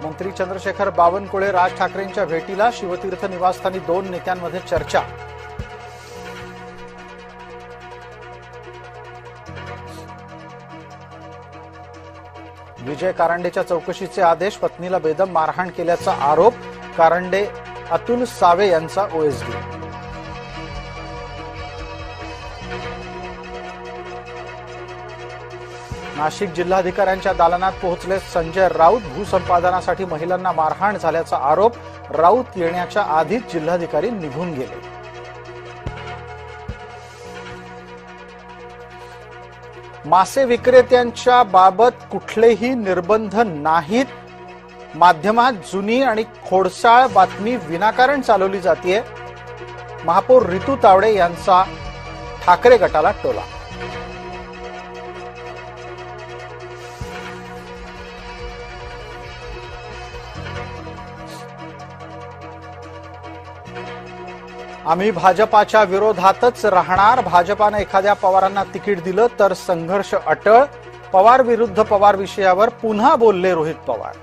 मंत्री चंद्रशेखर बावनकुळे राज ठाकरेंच्या भेटीला शिवतीर्थ निवासस्थानी 2 नेत्यांमध्ये चर्चा। विजय कारंडेच्या चौकशीचे आदेश, पत्नीला बेदम मारहाण केल्याचा आरोप, कारंडे अतुल सावे यांचा ओएसडी। नाशिक जिल्हाधिकाऱ्यांच्या दालनात पोहोचले संजय राऊत, भूसंपादनासाठी महिलांना मारहाण झाल्याचा आरोप, राऊत येण्याच्या आधीच जिल्हाधिकारी निघून गेले। मासे विक्रेत्यांच्या बाबत कुठलेही निर्बंध नाहीत, माध्यमात जुनी आणि खोडसाळ बातमी विनाकारण चालवली जाते, महापौर रितू तावडे यांचा ठाकरे गटाला टोला। आम्ही भाजपाच्या विरोधातच राहणार, भाजपाने एखाद्या पवारांना तिकीट दिलं तर संघर्ष अटळ, पवार विरुद्ध पवार विषयावर पुन्हा बोलले रोहित पवार।